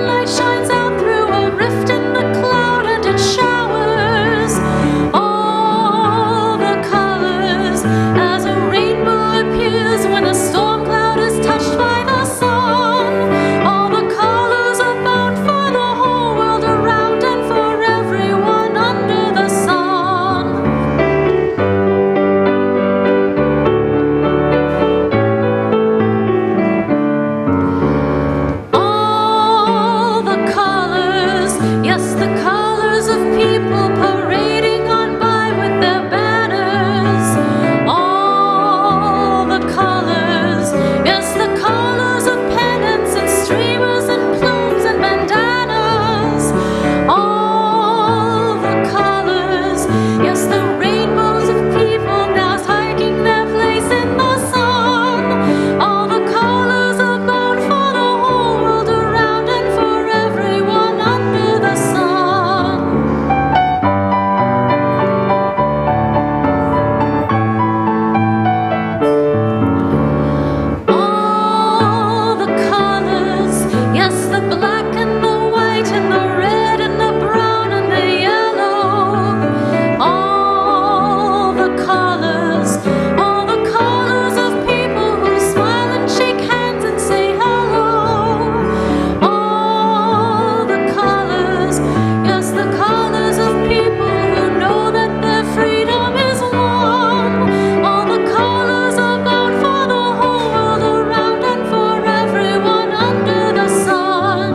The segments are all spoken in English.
sunlight shines out through a rift in the cloud and it showers all the colors as a rainbow appears when a storm cloud is touched by the sun. All the colors are bound for the whole world around and for everyone under the sun. All the colors, yes, the colors of people parading on by with their banners. All the colors, yes, the colors of pennants and streamers and plumes and bandanas. All the colors, yes, the rainbows of people now taking their place in the sun. All the colors are bound for the whole world around and for everyone under the sun. All the colors, yes, the black and the white and the red and the brown and the yellow. All the colors of people who smile and shake hands and say hello. All the colors, yes, the colors of people who know that their freedom is won. All the colors are bound for the whole world around and for everyone under the sun.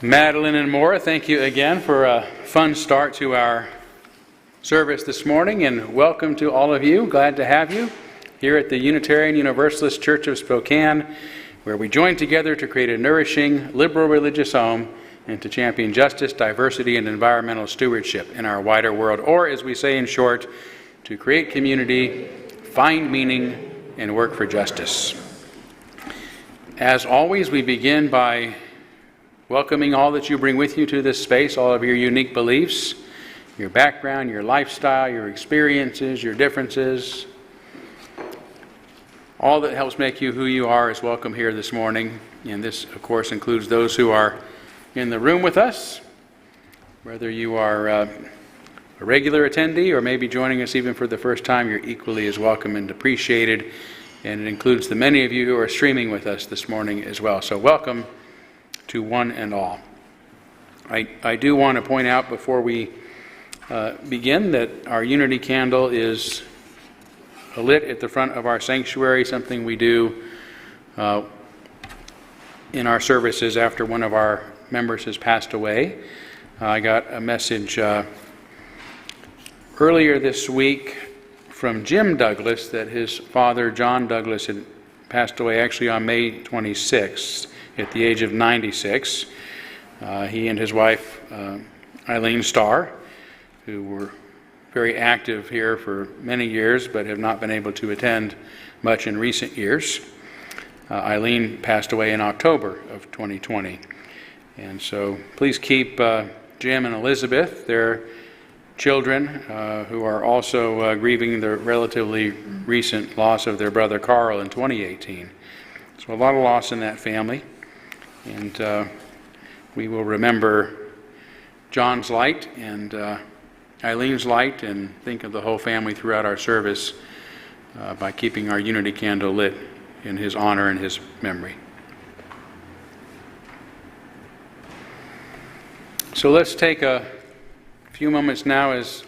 Madeline and Maura, thank you again for a fun start to our service this morning, and welcome to all of you. Glad to have you here at the Unitarian Universalist Church of Spokane, where we join together to create a nourishing, liberal religious home and to champion justice, diversity, and environmental stewardship in our wider world, or as we say in short, to create community, find meaning, and work for justice. As always, we begin by welcoming all that you bring with you to this space, all of your unique beliefs, your background, your lifestyle, your experiences, your differences. All that helps make you who you are is welcome here this morning. And this, of course, includes those who are in the room with us, whether you are a regular attendee or maybe joining us even for the first time. You're equally as welcome and appreciated. And it includes the many of you who are streaming with us this morning as well. So welcome to one and all. I do want to point out before we begin that our unity candle is lit at the front of our sanctuary, something we do in our services after one of our members has passed away. I got a message earlier this week from Jim Douglas that his father, John Douglas, had passed away actually on May 26th at the age of 96. He and his wife, Eileen Starr, who were very active here for many years but have not been able to attend much in recent years. Eileen passed away in October of 2020. And so please keep Jim and Elizabeth, their children, who are also grieving the relatively recent loss of their brother Carl in 2018. So a lot of loss in that family. And we will remember John's light and Eileen's light and think of the whole family throughout our service by keeping our unity candle lit in his honor and his memory. So let's take a few moments now, as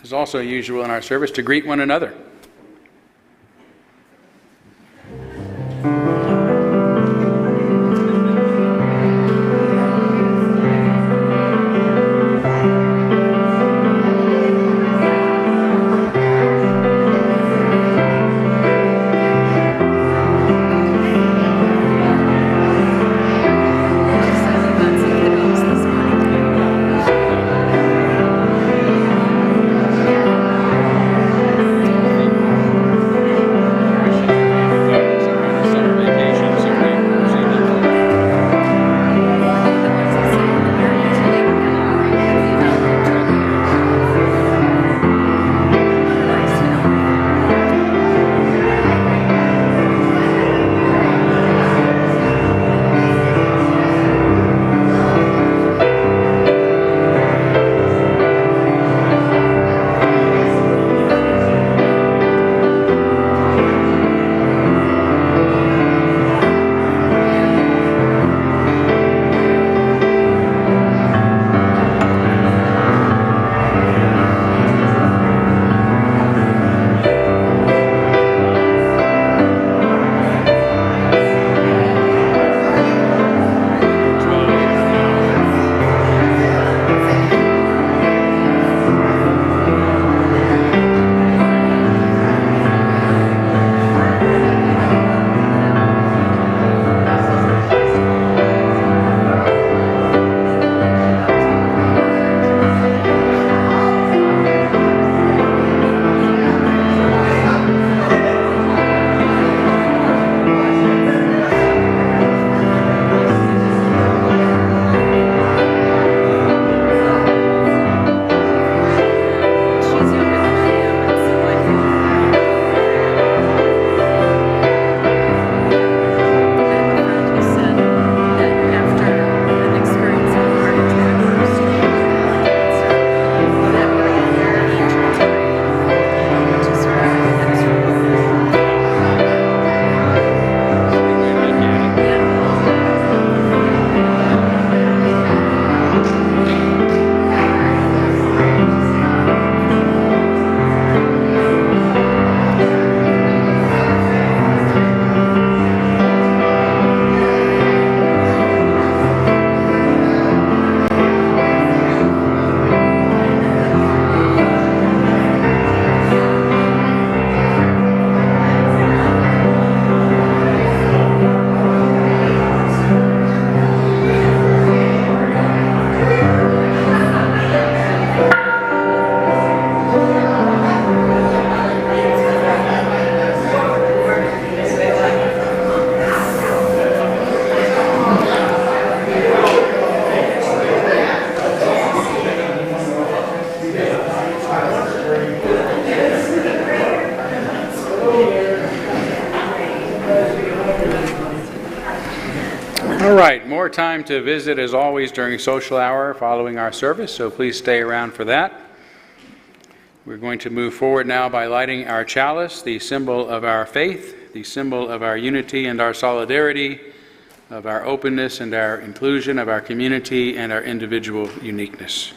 is also usual in our service, to greet one another. All right, more time to visit as always during social hour following our service, so please stay around for that. We're going to move forward now by lighting our chalice, the symbol of our faith, the symbol of our unity and our solidarity, of our openness and our inclusion, of our community and our individual uniqueness.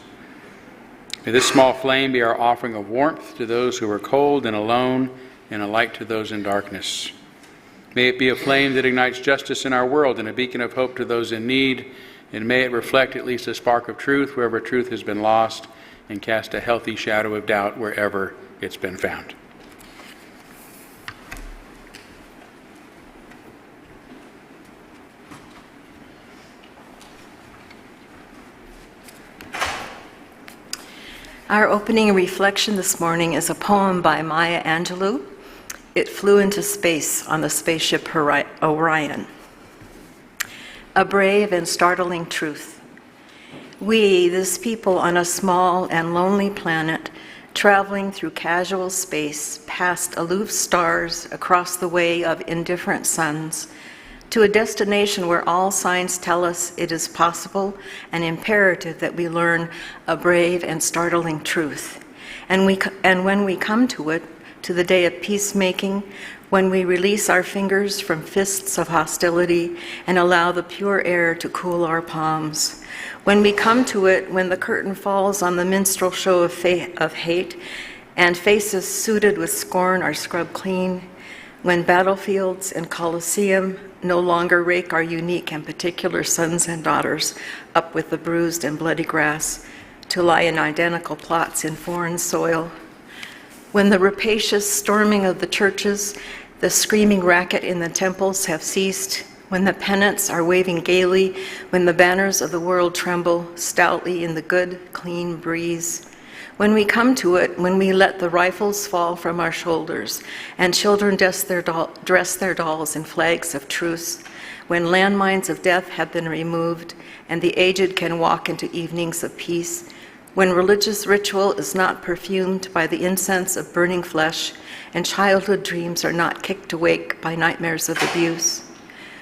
May this small flame be our offering of warmth to those who are cold and alone, and a light to those in darkness. May it be a flame that ignites justice in our world and a beacon of hope to those in need, and may it reflect at least a spark of truth wherever truth has been lost, and cast a healthy shadow of doubt wherever it's been found. Our opening reflection this morning is a poem by Maya Angelou. It flew into space on the spaceship Orion. A brave and startling truth. We, this people on a small and lonely planet, traveling through casual space, past aloof stars, across the way of indifferent suns, to a destination where all signs tell us it is possible and imperative that we learn a brave and startling truth. And when we come to it, to the day of peacemaking, when we release our fingers from fists of hostility and allow the pure air to cool our palms, when we come to it, when the curtain falls on the minstrel show of hate, and faces suited with scorn are scrubbed clean, when battlefields and Colosseum no longer rake our unique and particular sons and daughters up with the bruised and bloody grass to lie in identical plots in foreign soil, when the rapacious storming of the churches, the screaming racket in the temples have ceased, when the pennants are waving gaily, when the banners of the world tremble stoutly in the good, clean breeze. When we come to it, when we let the rifles fall from our shoulders and children dress their dolls in flags of truce, when landmines of death have been removed and the aged can walk into evenings of peace, when religious ritual is not perfumed by the incense of burning flesh and childhood dreams are not kicked awake by nightmares of abuse.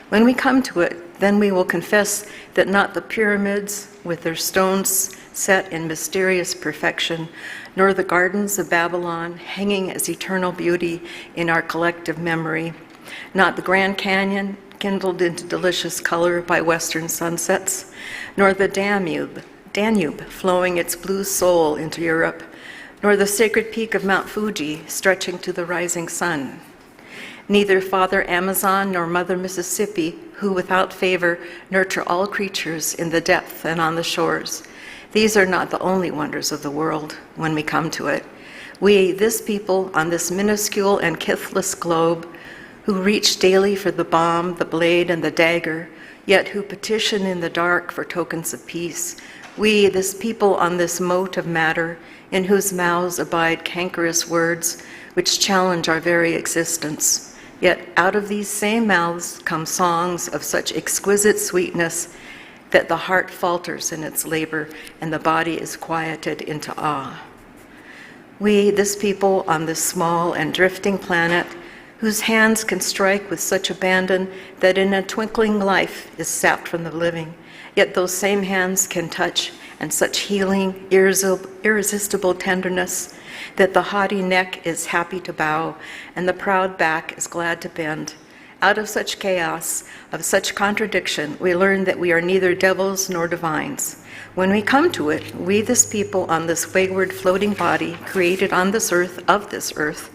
When we come to it, then we will confess that not the pyramids with their stones set in mysterious perfection, nor the gardens of Babylon hanging as eternal beauty in our collective memory, not the Grand Canyon kindled into delicious color by western sunsets, nor the Danube flowing its blue soul into Europe, nor the sacred peak of Mount Fuji stretching to the rising sun. Neither Father Amazon nor Mother Mississippi, who without favor nurture all creatures in the depth and on the shores. These are not the only wonders of the world when we come to it. We, this people on this minuscule and kithless globe, who reach daily for the bomb, the blade, and the dagger, yet who petition in the dark for tokens of peace. We, this people on this mote of matter, in whose mouths abide cankerous words which challenge our very existence. Yet out of these same mouths come songs of such exquisite sweetness that the heart falters in its labor and the body is quieted into awe. We, this people on this small and drifting planet, whose hands can strike with such abandon that in a twinkling life is sapped from the living, yet those same hands can touch and such healing, irresistible tenderness that the haughty neck is happy to bow and the proud back is glad to bend. Out of such chaos, of such contradiction, we learn that we are neither devils nor divines. When we come to it, we, this people on this wayward floating body, created on this earth, of this earth,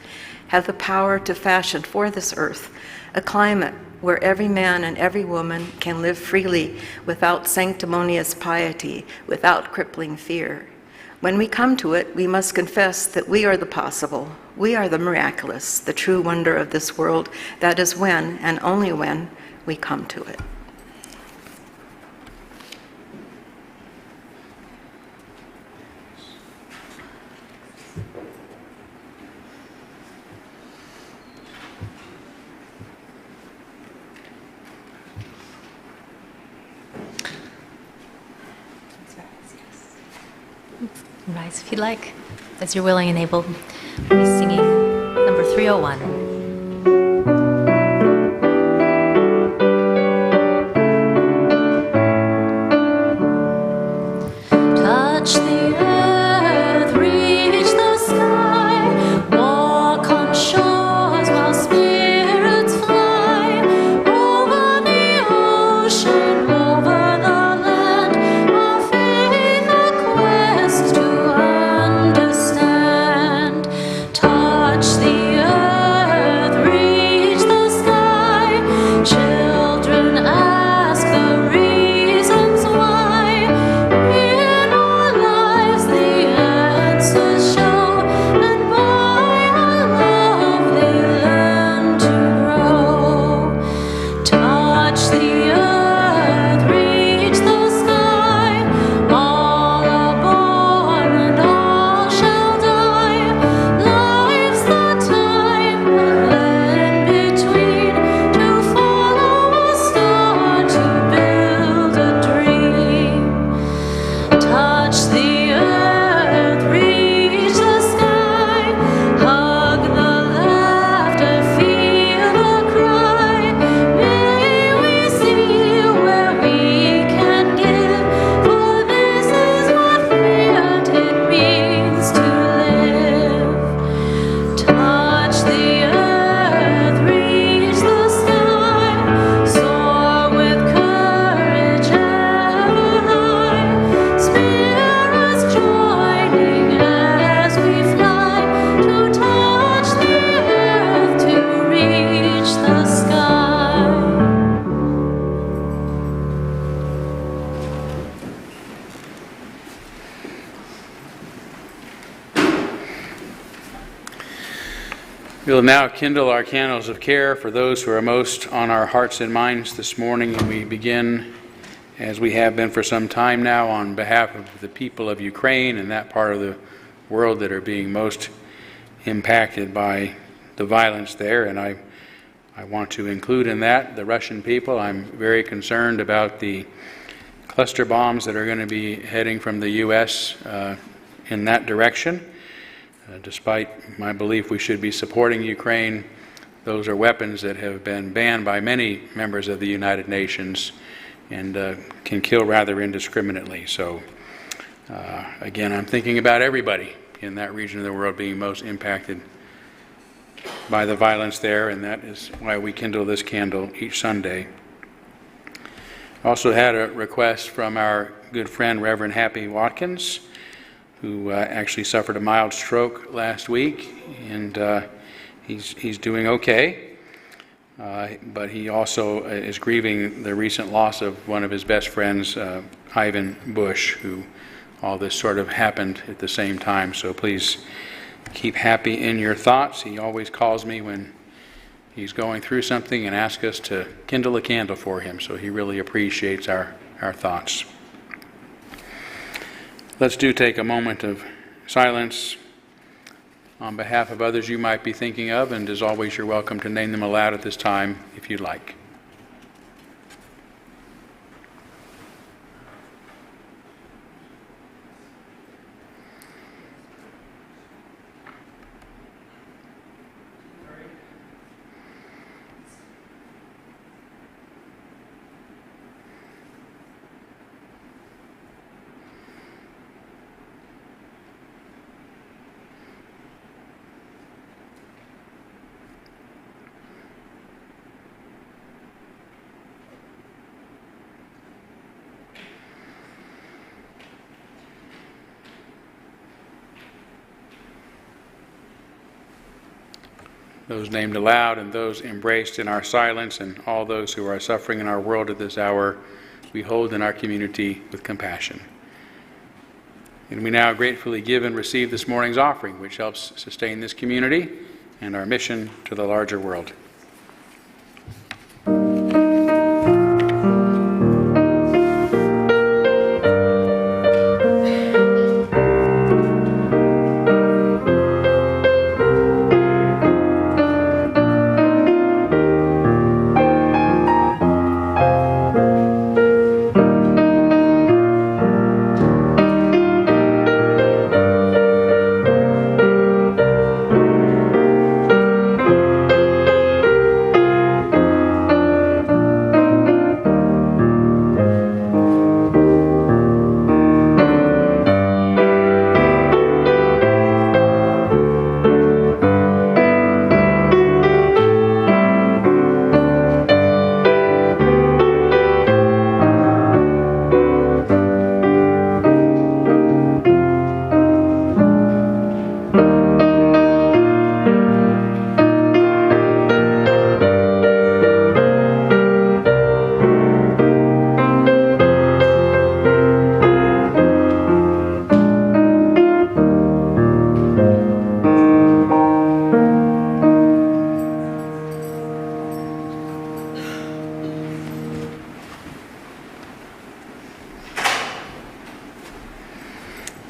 have the power to fashion for this earth a climate where every man and every woman can live freely without sanctimonious piety, without crippling fear. When we come to it, we must confess that we are the possible, we are the miraculous, the true wonder of this world. That is when, and only when, we come to it. Rise if you'd like, as you're willing and able. We'll be singing number 301. We'll now kindle our candles of care for those who are most on our hearts and minds this morning, and we begin, as we have been for some time now, on behalf of the people of Ukraine and that part of the world that are being most impacted by the violence there. And I want to include in that the Russian people. I'm very concerned about the cluster bombs that are going to be heading from the U.S. In that direction. Despite my belief we should be supporting Ukraine, those are weapons that have been banned by many members of the United Nations and can kill rather indiscriminately. So again, I'm thinking about everybody in that region of the world being most impacted by the violence there, and that is why we kindle this candle each Sunday. I also had a request from our good friend Reverend Happy Watkins, who actually suffered a mild stroke last week, and he's doing okay. But he also is grieving the recent loss of one of his best friends, Ivan Bush, who all this sort of happened at the same time. So please keep Happy in your thoughts. He always calls me when he's going through something and asks us to kindle a candle for him. So he really appreciates our thoughts. Let's take a moment of silence on behalf of others you might be thinking of, and as always, you're welcome to name them aloud at this time if you'd like. Those named aloud and those embraced in our silence, and all those who are suffering in our world at this hour, we hold in our community with compassion. And we now gratefully give and receive this morning's offering, which helps sustain this community and our mission to the larger world.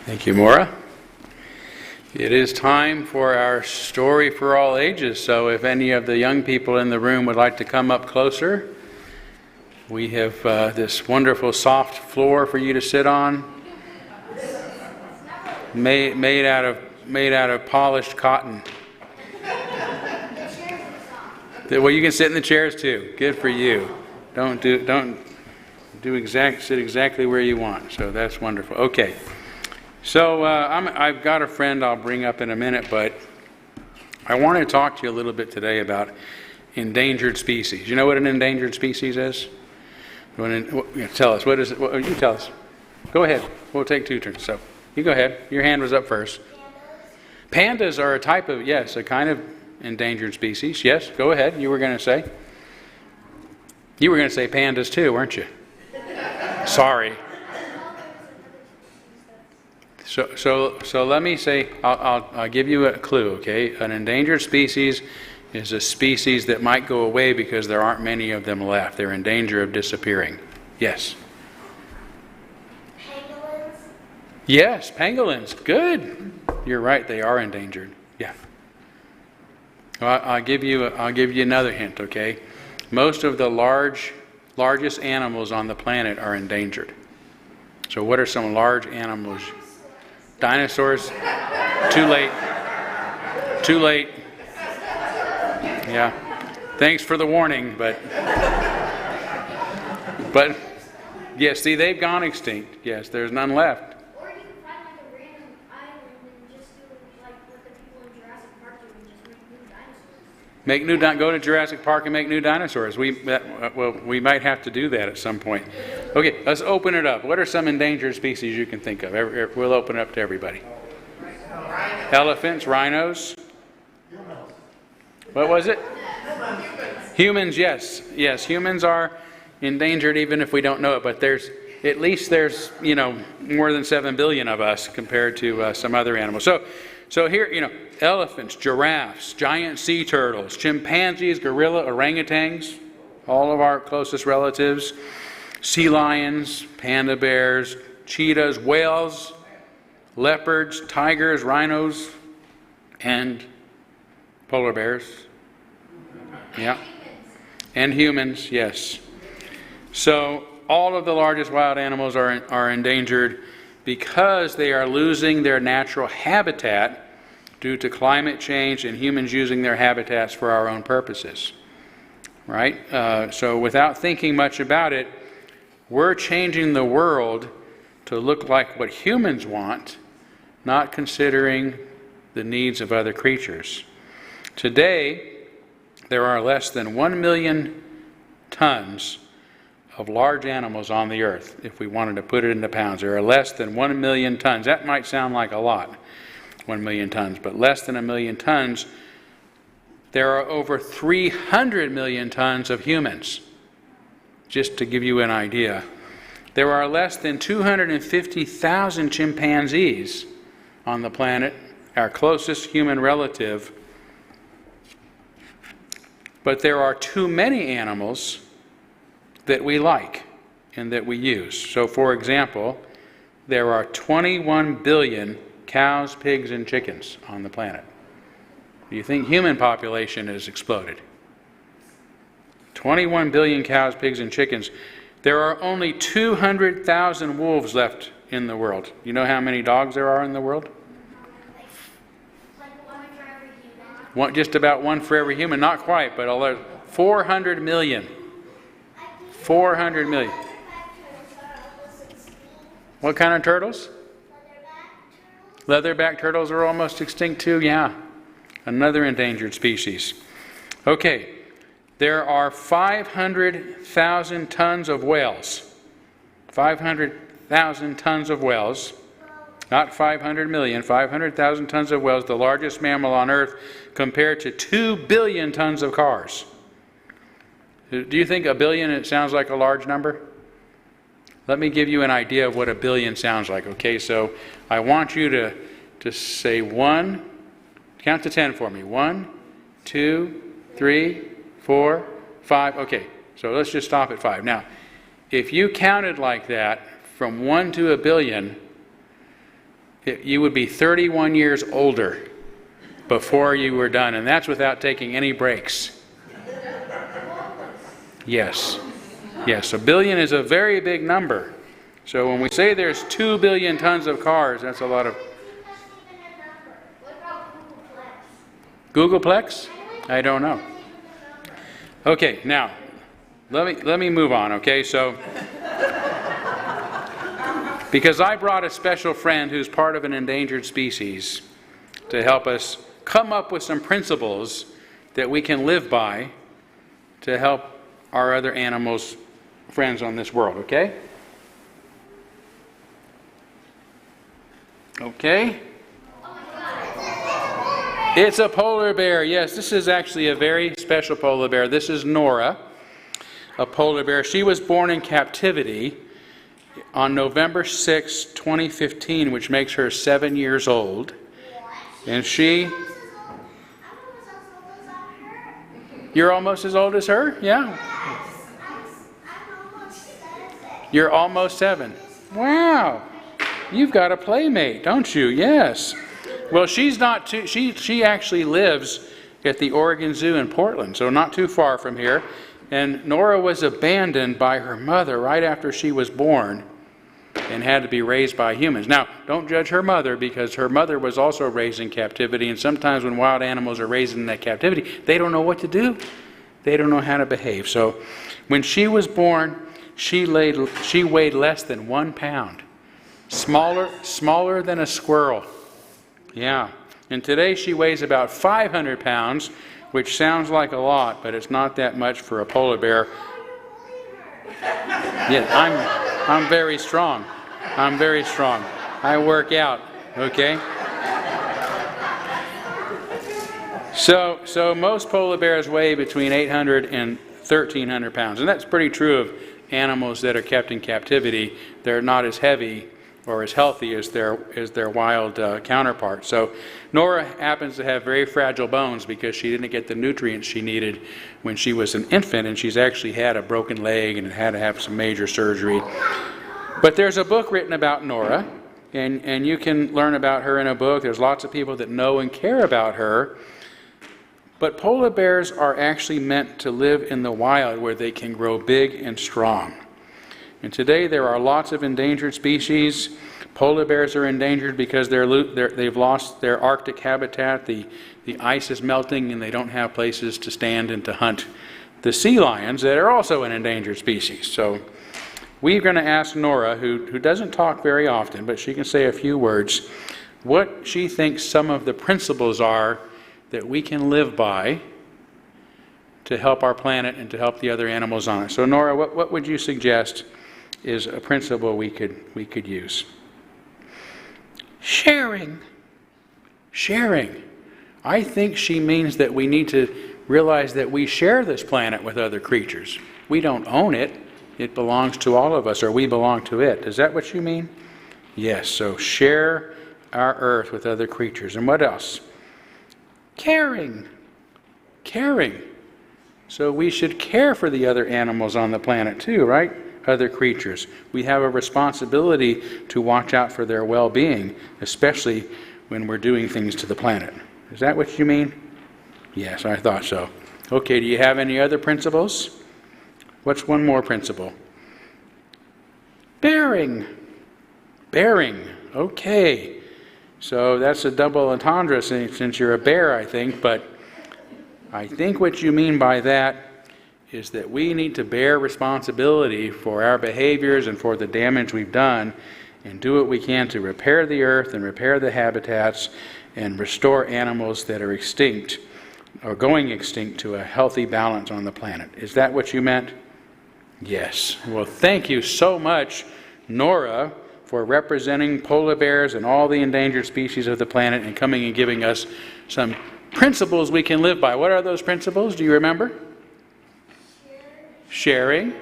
Thank you, Maura. It is time for our story for all ages, so if any of the young people in the room would like to come up closer, we have this wonderful soft floor for you to sit on, made out of polished cotton. Well, you can sit in the chairs too. Good for you. Sit exactly where you want. So that's wonderful. Okay. So I've got a friend I'll bring up in a minute, but I want to talk to you a little bit today about endangered species. You know what an endangered species is? Tell us. What is it? You tell us. Go ahead. We'll take two turns. So you go ahead. Your hand was up first. Pandas are a type of, yes, a kind of endangered species. Yes, go ahead. You were going to say pandas too, weren't you? Sorry. So let me say, I'll give you a clue, okay? An endangered species is a species that might go away because there aren't many of them left. They're in danger of disappearing. Yes? Pangolins? Yes, pangolins. Good. You're right, they are endangered. Yeah. Well, I'll give you another hint, okay? Most of the largest animals on the planet are endangered. So what are some large animals? Dinosaurs? Too late. Too late. Yeah. Thanks for the warning, but yes, see, they've gone extinct. Yes, there's none left. Or you can find like a random island and just do like what the people in Jurassic Park do and just make new dinosaurs. Go to Jurassic Park and make new dinosaurs. We might have to do that at some point. Okay, let's open it up. What are some endangered species you can think of? We'll open it up to everybody. Elephants, rhinos. What was it? Humans, yes. Yes, humans are endangered even if we don't know it, but at least there's more than 7 billion of us compared to some other animals. So here, elephants, giraffes, giant sea turtles, chimpanzees, gorilla, orangutans, all of our closest relatives, sea lions, panda bears, cheetahs, whales, leopards, tigers, rhinos, and polar bears. Yeah. And humans, yes. So all of the largest wild animals are endangered because they are losing their natural habitat due to climate change and humans using their habitats for our own purposes. Right? So without thinking much about it, we're changing the world to look like what humans want, not considering the needs of other creatures. Today, there are less than 1 million tons of large animals on the earth. If we wanted to put it into pounds, there are less than 1 million tons. That might sound like a lot, 1 million tons, but less than 1 million tons. There are over 300 million tons of humans, just to give you an idea. There are less than 250,000 chimpanzees on the planet, our closest human relative. But there are too many animals that we like and that we use. So, for example, there are 21 billion cows, pigs, and chickens on the planet. Do you think human population has exploded? 21 billion cows, pigs, and chickens. There are only 200,000 wolves left in the world. You know how many dogs there are in the world? Like one for every human. Just about one for every human. Not quite, but 400 million. 400 million. What kind of turtles? Leatherback turtles are almost extinct too, yeah. Another endangered species. Okay, there are 500,000 tons of whales. 500,000 tons of whales. Not 500 million, 500,000 tons of whales, the largest mammal on Earth, compared to 2 billion tons of cars. Do you think a billion, it sounds like a large number? Let me give you an idea of what a billion sounds like, okay? So I want you to say count to 10 for me. 1, 2, 3, 4, 5. Okay, so let's just stop at 5. Now, if you counted like that from 1 to a billion, you would be 31 years older before you were done, and that's without taking any breaks. Yes. Yes, a billion is a very big number. So when we say there's 2 billion tons of cars, that's a lot of... What about Googleplex? Googleplex? I don't know. Okay, now, let me move on, okay? So, because I brought a special friend who's part of an endangered species to help us come up with some principles that we can live by to help our other animals, friends on this world, okay? Okay? It's a polar bear. Yes, this is actually a very special polar bear. This is Nora, a polar bear. She was born in captivity on November 6, 2015, which makes her 7 years old. And she... You're almost as old as her? Yeah. You're almost 7. Wow. You've got a playmate, don't you? Yes. Well, she's not too... She actually lives at the Oregon Zoo in Portland, so not too far from here. And Nora was abandoned by her mother right after she was born and had to be raised by humans. Now, don't judge her mother, because her mother was also raised in captivity, and sometimes when wild animals are raised in that captivity, they don't know what to do. They don't know how to behave. So when she was born, she weighed less than 1 pound. Smaller than a squirrel. Yeah. And today she weighs about 500 pounds, which sounds like a lot, but it's not that much for a polar bear. Yeah, I'm very strong. I'm very strong. I work out, okay? So most polar bears weigh between 800 and 1,300 pounds, and that's pretty true of animals that are kept in captivity. They're not as heavy or as healthy as their wild counterparts. So Nora happens to have very fragile bones because she didn't get the nutrients she needed when she was an infant, and she's actually had a broken leg and had to have some major surgery. But there's a book written about Nora, and you can learn about her in a book. There's lots of people that know and care about her. But polar bears are actually meant to live in the wild where they can grow big and strong. And today there are lots of endangered species. Polar bears are endangered because they've lost their Arctic habitat. The ice is melting and they don't have places to stand and to hunt the sea lions that are also an endangered species. So we're going to ask Nora, who doesn't talk very often, but she can say a few words, what she thinks some of the principles are that we can live by to help our planet and to help the other animals on it. So Nora, what would you suggest is a principle we could use? Sharing. I think she means that we need to realize that we share this planet with other creatures. We don't own it. It belongs to all of us, or we belong to it. Is that what you mean? Yes, so share our earth with other creatures. And what else? Caring. So we should care for the other animals on the planet too, right? Other creatures. We have a responsibility to watch out for their well-being, especially when we're doing things to the planet. Is that what you mean? Yes, I thought so. Okay, do you have any other principles? What's one more principle? Bearing. Okay. So that's a double entendre since you're a bear, I think, but I think what you mean by that is that we need to bear responsibility for our behaviors and for the damage we've done, and do what we can to repair the earth and repair the habitats and restore animals that are extinct or going extinct to a healthy balance on the planet. Is that what you meant? Yes. Well, thank you so much, Nora, for representing polar bears and all the endangered species of the planet and coming and giving us some principles we can live by. What are those principles? Do you remember? Sharing.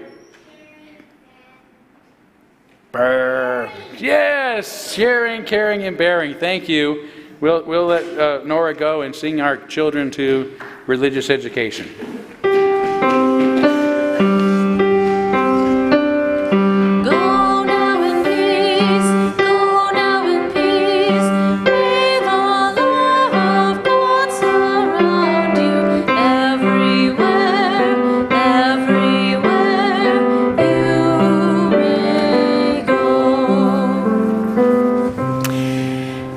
Yes, sharing, caring, and bearing. Thank you. We'll let Nora go and sing our children to religious education.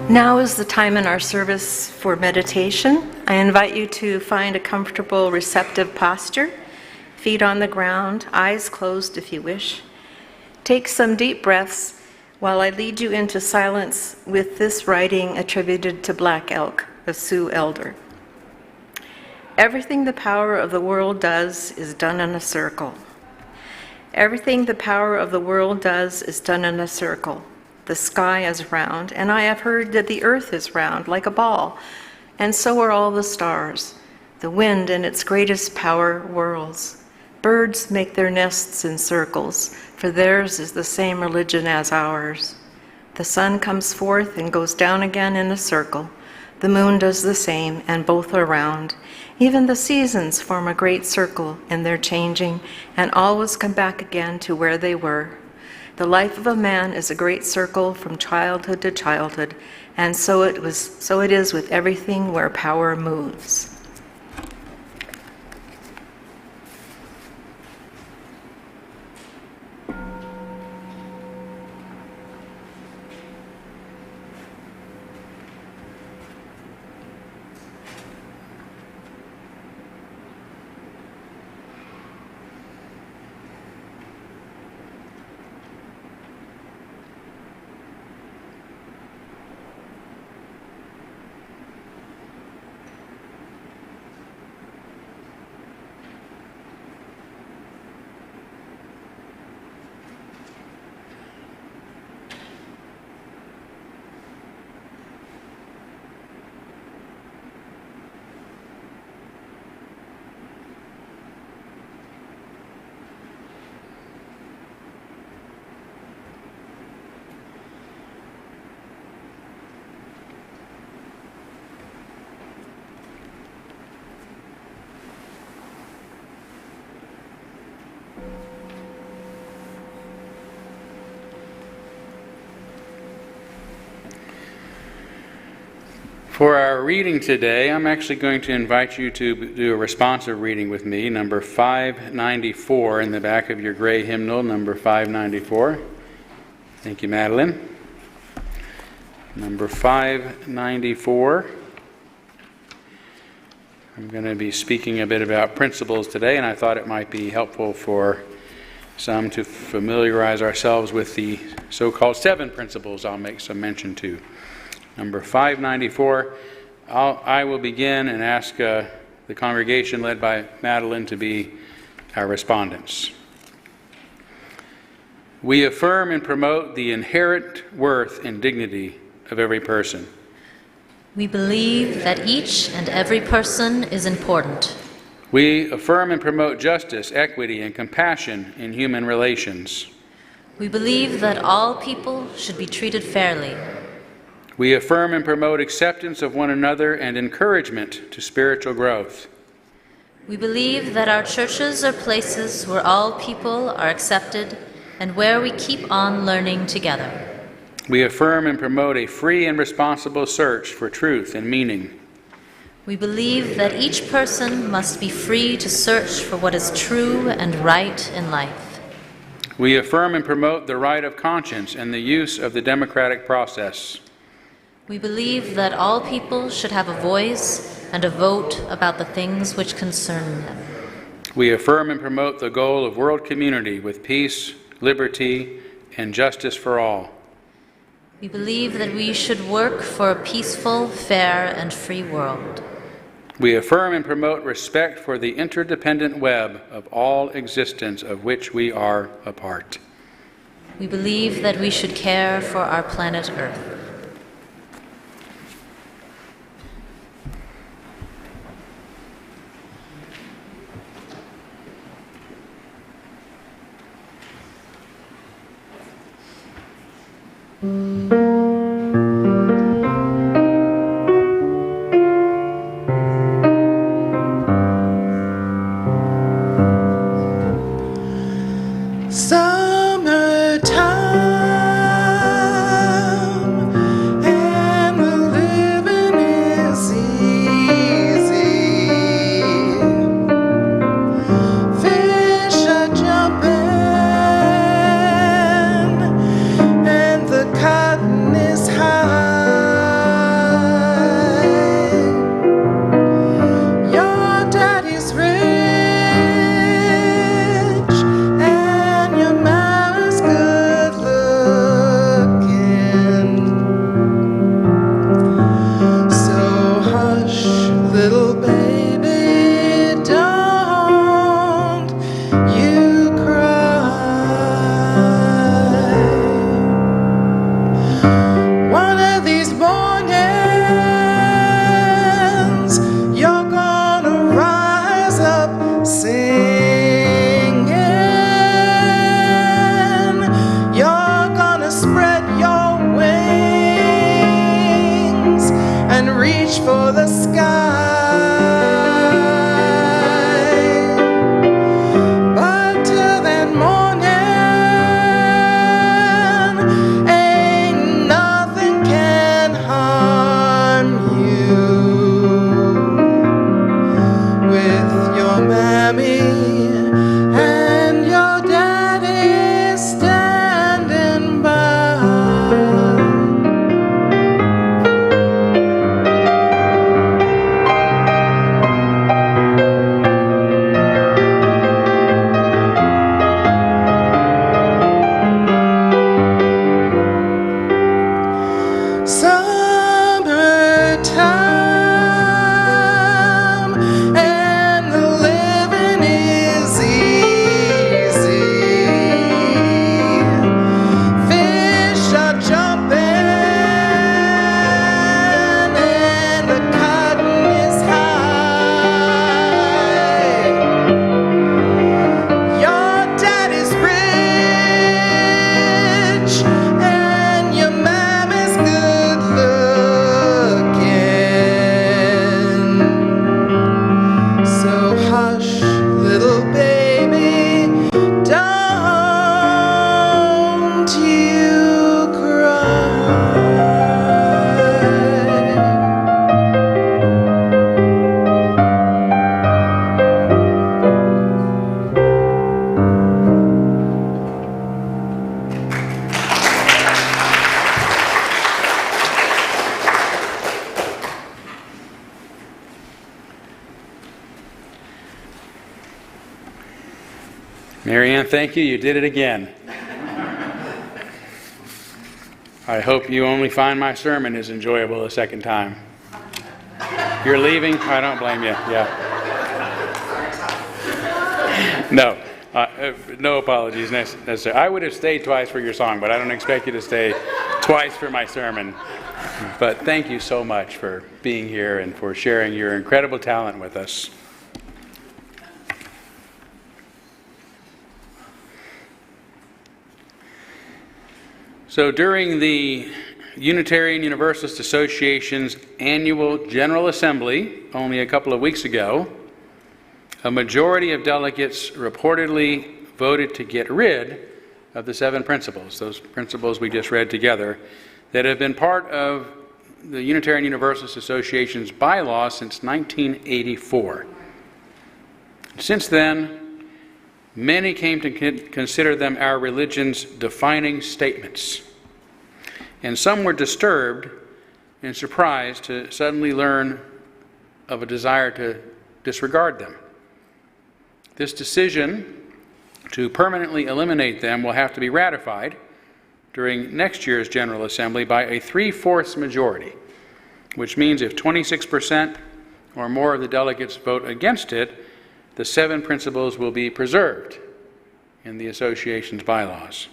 Now is the time in our service for meditation. I invite you to find a comfortable, receptive posture, feet on the ground, eyes closed if you wish. Take some deep breaths while I lead you into silence with this writing attributed to Black Elk, a Sioux elder. Everything the power of the world does is done in a circle. Everything the power of the world does is done in a circle. The sky is round, and I have heard that the earth is round like a ball, and so are all the stars. The wind in its greatest power whirls. Birds make their nests in circles, for theirs is the same religion as ours. The sun comes forth and goes down again in a circle. The moon does the same, and both are round. Even the seasons form a great circle in their changing, and always come back again to where they were. The life of a man is a great circle from childhood to childhood, and so it is with everything where power moves. For our reading today, I'm actually going to invite you to do a responsive reading with me, number 594 in the back of your gray hymnal, number 594. Thank you, Madeline. Number 594. I'm going to be speaking a bit about principles today, and I thought it might be helpful for some to familiarize ourselves with the so-called 7 principles I'll make some mention to. Number 594, I will begin and ask the congregation led by Madeline to be our respondents. We affirm and promote the inherent worth and dignity of every person. We believe that each and every person is important. We affirm and promote justice, equity, and compassion in human relations. We believe that all people should be treated fairly. We affirm and promote acceptance of one another and encouragement to spiritual growth. We believe that our churches are places where all people are accepted and where we keep on learning together. We affirm and promote a free and responsible search for truth and meaning. We believe that each person must be free to search for what is true and right in life. We affirm and promote the right of conscience and the use of the democratic process. We believe that all people should have a voice and a vote about the things which concern them. We affirm and promote the goal of world community with peace, liberty, and justice for all. We believe that we should work for a peaceful, fair, and free world. We affirm and promote respect for the interdependent web of all existence of which we are a part. We believe that we should care for our planet Earth. Summertime reach for the sky. But till that morning, ain't nothing can harm you with your mammy and your daddy standing by. Summertime and the living is easy. Fish are jumping and the cotton is high. Your daddy's rich and your mammy's good looking. So hush, little baby, don't you cry. Marianne, thank you. You did it again. I hope you only find my sermon as enjoyable a second time. You're leaving? I don't blame you. Yeah. No. No apologies necessary. I would have stayed twice for your song, but I don't expect you to stay twice for my sermon. But thank you so much for being here and for sharing your incredible talent with us. So during the Unitarian Universalist Association's annual General Assembly, only a couple of weeks ago, a majority of delegates reportedly voted to get rid of the 7 principles, those principles we just read together, that have been part of the Unitarian Universalist Association's bylaws since 1984. Since then, many came to consider them our religion's defining statements. And some were disturbed and surprised to suddenly learn of a desire to disregard them. This decision to permanently eliminate them will have to be ratified during next year's General Assembly by a 3/4 majority, which means if 26% or more of the delegates vote against it, the 7 principles will be preserved in the association's bylaws.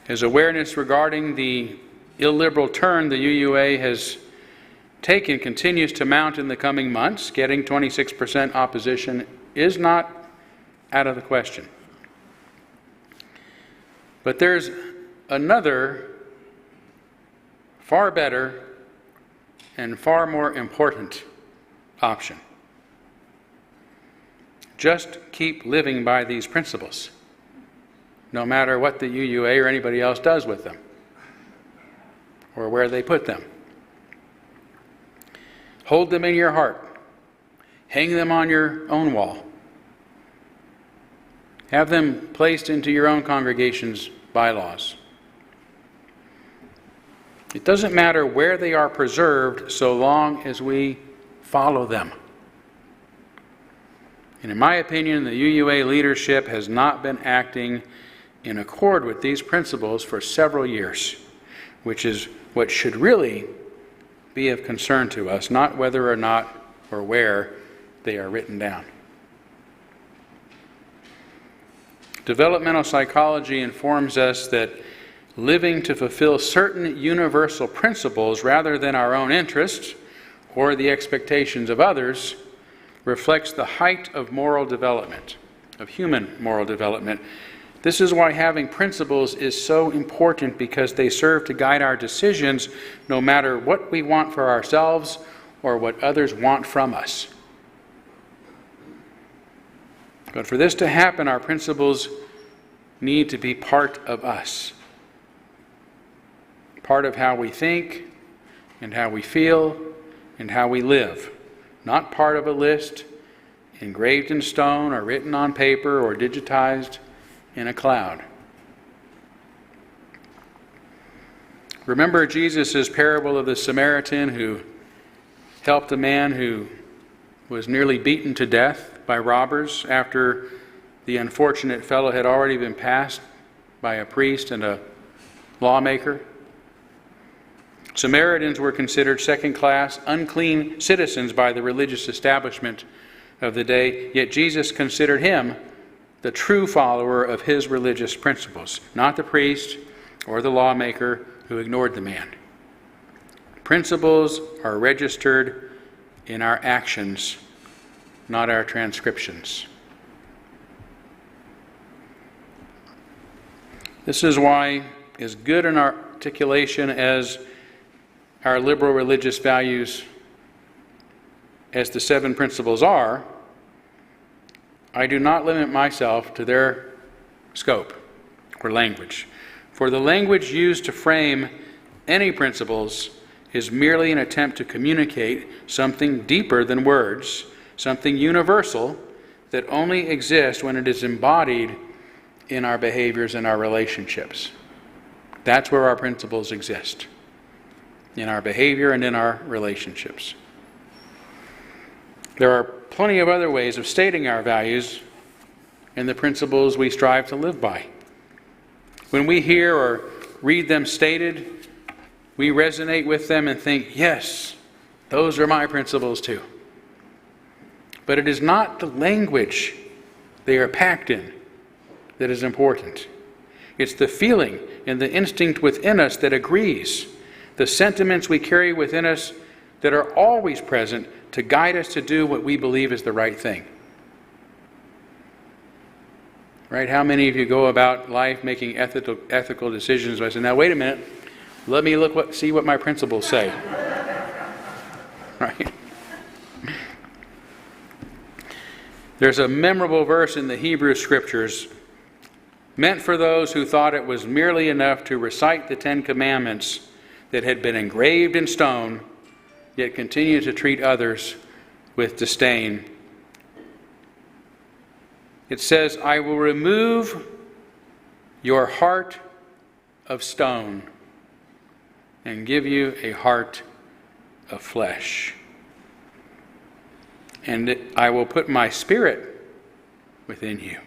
As awareness regarding the illiberal turn the UUA has taken continues to mount in the coming months, getting 26% opposition is not out of the question. But there's another far better and far more important option. Just keep living by these principles, no matter what the UUA or anybody else does with them, or where they put them. Hold them in your heart. Hang them on your own wall. Have them placed into your own congregation's bylaws. It doesn't matter where they are preserved so long as we follow them. And in my opinion, the UUA leadership has not been acting in accord with these principles for several years, which is what should really be of concern to us, not whether or not or where they are written down. Developmental psychology informs us that living to fulfill certain universal principles rather than our own interests or the expectations of others reflects the height of moral development, of human moral development, This is why having principles is so important, because they serve to guide our decisions no matter what we want for ourselves or what others want from us. But for this to happen, our principles need to be part of us. Part of how we think and how we feel and how we live. Not part of a list engraved in stone or written on paper or digitized in a cloud. Remember Jesus' parable of the Samaritan who helped a man who was nearly beaten to death by robbers after the unfortunate fellow had already been passed by a priest and a lawmaker? Samaritans were considered second-class, unclean citizens by the religious establishment of the day, yet Jesus considered him the true follower of his religious principles, not the priest or the lawmaker who ignored the man. Principles are registered in our actions, not our transcriptions. This is why, as good an articulation as our liberal religious values as the 7 principles are, I do not limit myself to their scope or language. For the language used to frame any principles is merely an attempt to communicate something deeper than words, something universal that only exists when it is embodied in our behaviors and our relationships. That's where our principles exist, in our behavior and in our relationships. There are plenty of other ways of stating our values and the principles we strive to live by. When we hear or read them stated, we resonate with them and think, yes, those are my principles too. But it is not the language they are packed in that is important. It's the feeling and the instinct within us that agrees, the sentiments we carry within us that are always present to guide us to do what we believe is the right thing. Right? How many of you go about life making ethical decisions by saying, now wait a minute, let me see what my principles say. Right? There's a memorable verse in the Hebrew Scriptures meant for those who thought it was merely enough to recite the 10 Commandments that had been engraved in stone, yet continue to treat others with disdain. It says, I will remove your heart of stone and give you a heart of flesh. And I will put my spirit within you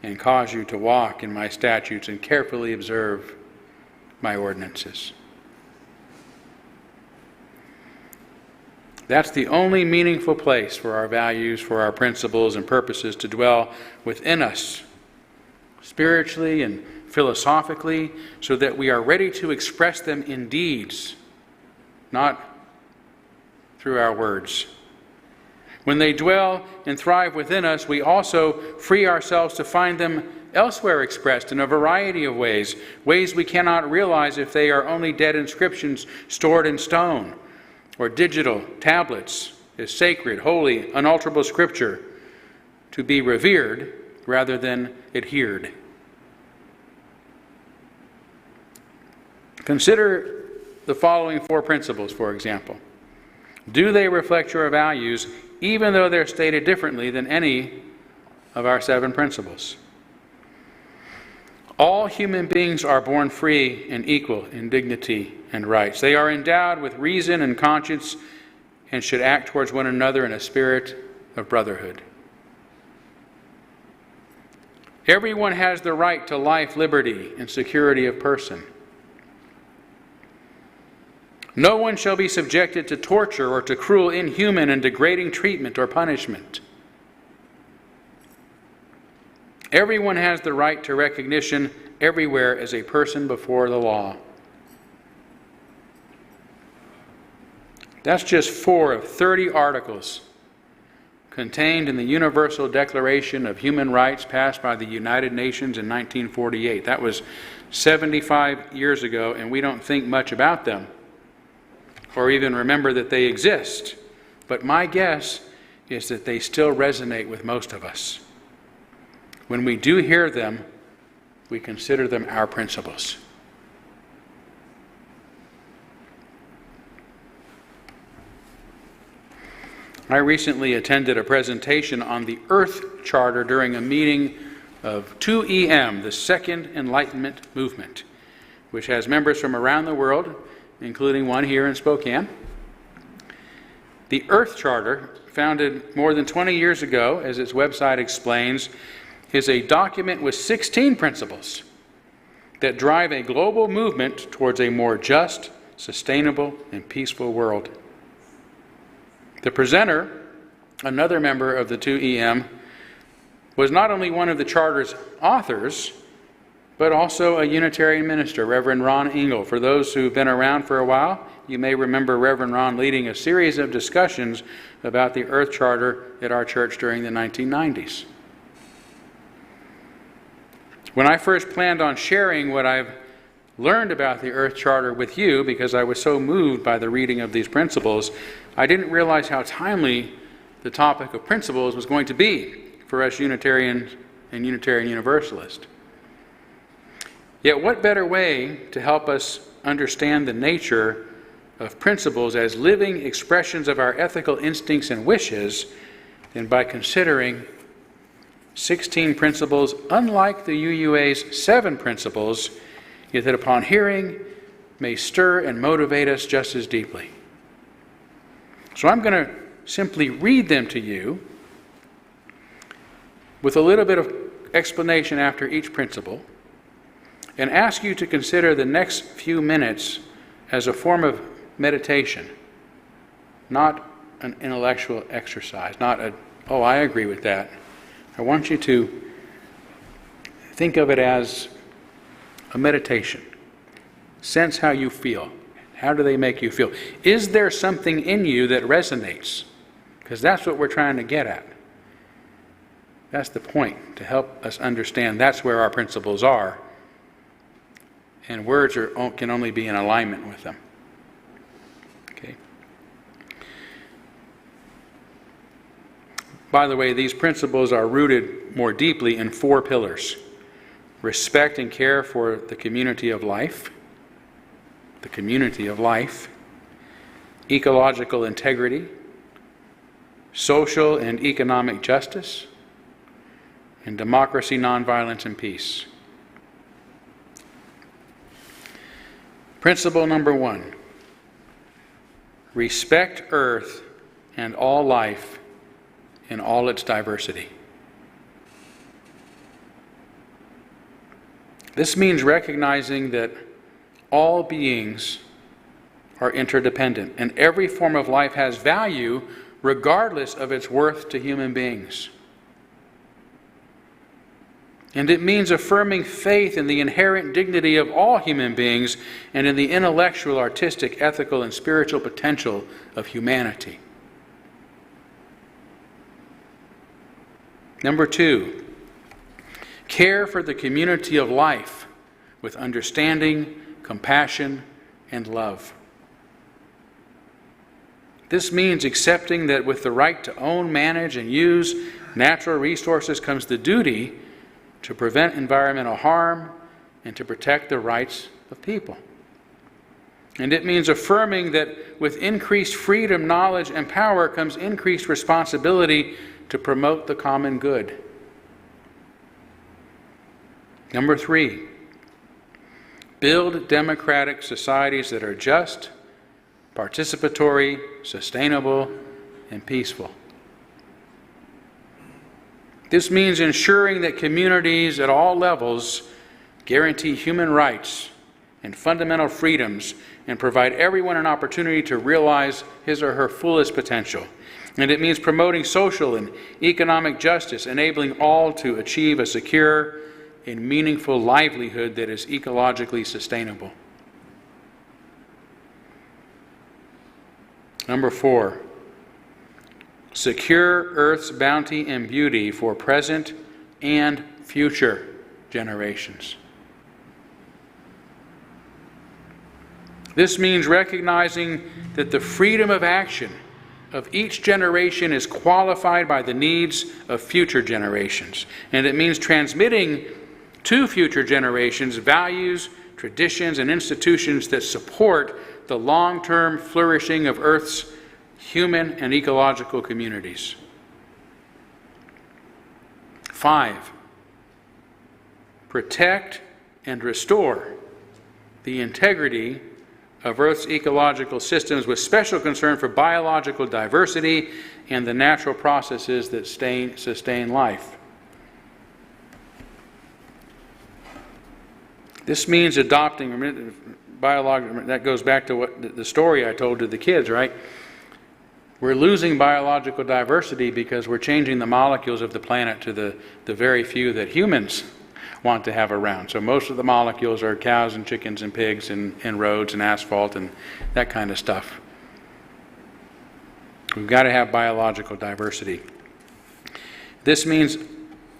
and cause you to walk in my statutes and carefully observe my ordinances. That's the only meaningful place for our values, for our principles and purposes to dwell within us, spiritually and philosophically, so that we are ready to express them in deeds, not through our words. When they dwell and thrive within us, we also free ourselves to find them elsewhere expressed in a variety of ways, ways we cannot realize if they are only dead inscriptions stored in stone, or digital tablets as sacred, holy, unalterable Scripture to be revered rather than adhered. Consider the following 4 principles, for example. Do they reflect your values, even though they're stated differently than any of our 7 principles? All human beings are born free and equal in dignity and rights. They are endowed with reason and conscience and should act towards one another in a spirit of brotherhood. Everyone has the right to life, liberty, and security of person. No one shall be subjected to torture or to cruel, inhuman, and degrading treatment or punishment. Everyone has the right to recognition everywhere as a person before the law. That's just 4 of 30 articles contained in the Universal Declaration of Human Rights passed by the United Nations in 1948. That was 75 years ago, and we don't think much about them or even remember that they exist. But my guess is that they still resonate with most of us. When we do hear them, we consider them our principles. I recently attended a presentation on the Earth Charter during a meeting of 2EM, the Second Enlightenment Movement, which has members from around the world, including one here in Spokane. The Earth Charter, founded more than 20 years ago, as its website explains, is a document with 16 principles that drive a global movement towards a more just, sustainable, and peaceful world. The presenter, another member of the 2EM, was not only one of the Charter's authors, but also a Unitarian minister, Rev Ron Ingle. For those who've been around for a while, you may remember Rev Ron leading a series of discussions about the Earth Charter at our church during the 1990s. When I first planned on sharing what I've learned about the Earth Charter with you, because I was so moved by the reading of these principles, I didn't realize how timely the topic of principles was going to be for us Unitarians and Unitarian Universalists. Yet what better way to help us understand the nature of principles as living expressions of our ethical instincts and wishes than by considering 16 principles, unlike the UUA's 7 principles, yet that upon hearing may stir and motivate us just as deeply. So I'm going to simply read them to you with a little bit of explanation after each principle, and ask you to consider the next few minutes as a form of meditation, not an intellectual exercise, not a, oh, I agree with that. I want you to think of it as a meditation. Sense how you feel. How do they make you feel? Is there something in you that resonates? Because that's what we're trying to get at. That's the point, to help us understand that's where our principles are. And words can only be in alignment with them. Okay. By the way, these principles are rooted more deeply in 4 pillars: respect and care for the community of life, ecological integrity, social and economic justice, and democracy, nonviolence, and peace. Principle number 1, respect Earth and all life in all its diversity. This means recognizing that all beings are interdependent, and every form of life has value regardless of its worth to human beings. And it means affirming faith in the inherent dignity of all human beings and in the intellectual, artistic, ethical, and spiritual potential of humanity. Number 2, care for the community of life with understanding, compassion, and love. This means accepting that with the right to own, manage, and use natural resources comes the duty to prevent environmental harm and to protect the rights of people. And it means affirming that with increased freedom, knowledge, and power comes increased responsibility to promote the common good. Number 3, build democratic societies that are just, participatory, sustainable, and peaceful. This means ensuring that communities at all levels guarantee human rights and fundamental freedoms and provide everyone an opportunity to realize his or her fullest potential. And it means promoting social and economic justice, enabling all to achieve a secure and meaningful livelihood that is ecologically sustainable. Number 4, secure Earth's bounty and beauty for present and future generations. This means recognizing that the freedom of action of each generation is qualified by the needs of future generations. And it means transmitting to future generations values, traditions, and institutions that support the long-term flourishing of Earth's human and ecological communities. 5, protect and restore the integrity of Earth's ecological systems with special concern for biological diversity and the natural processes that sustain life. This means adopting that goes back to what the story I told to the kids, right? We're losing biological diversity because we're changing the molecules of the planet to the very few that humans want to have around. So most of the molecules are cows and chickens and pigs and roads and asphalt and that kind of stuff. We've got to have biological diversity. This means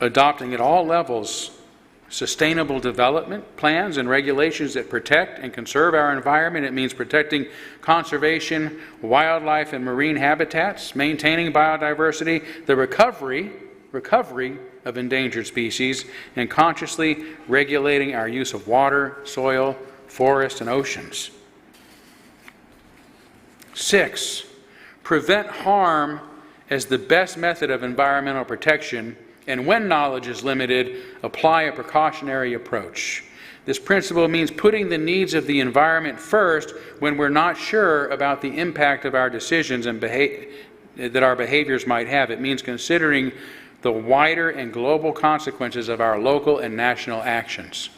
adopting at all levels sustainable development plans and regulations that protect and conserve our environment. It means protecting conservation, wildlife, and marine habitats, maintaining biodiversity, the recovery of endangered species, and consciously regulating our use of water, soil, forests, and oceans. 6, prevent harm as the best method of environmental protection, and when knowledge is limited, apply a precautionary approach. This principle means putting the needs of the environment first when we're not sure about the impact of our decisions and that our behaviors might have. It means considering the wider and global consequences of our local and national actions.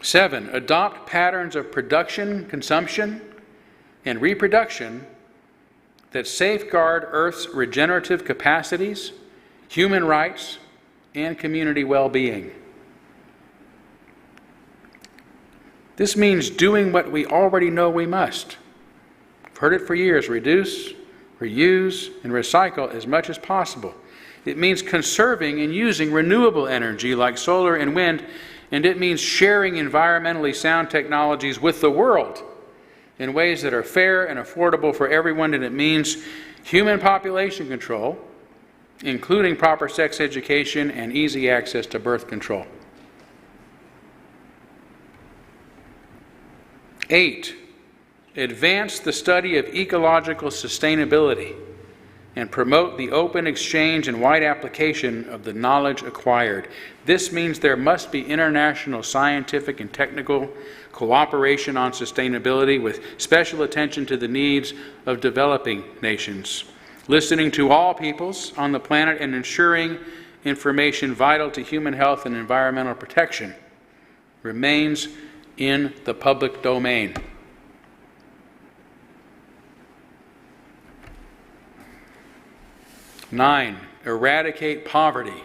7, adopt patterns of production, consumption, and reproduction that safeguard Earth's regenerative capacities, human rights, and community well-being. This means doing what we already know we must. I've heard it for years: reduce, reuse, and recycle as much as possible. It means conserving and using renewable energy like solar and wind, and it means sharing environmentally sound technologies with the world in ways that are fair and affordable for everyone, and it means human population control, including proper sex education and easy access to birth control. 8, advance the study of ecological sustainability and promote the open exchange and wide application of the knowledge acquired. This means there must be international scientific and technical cooperation on sustainability with special attention to the needs of developing nations, listening to all peoples on the planet and ensuring information vital to human health and environmental protection remains in the public domain. 9, eradicate poverty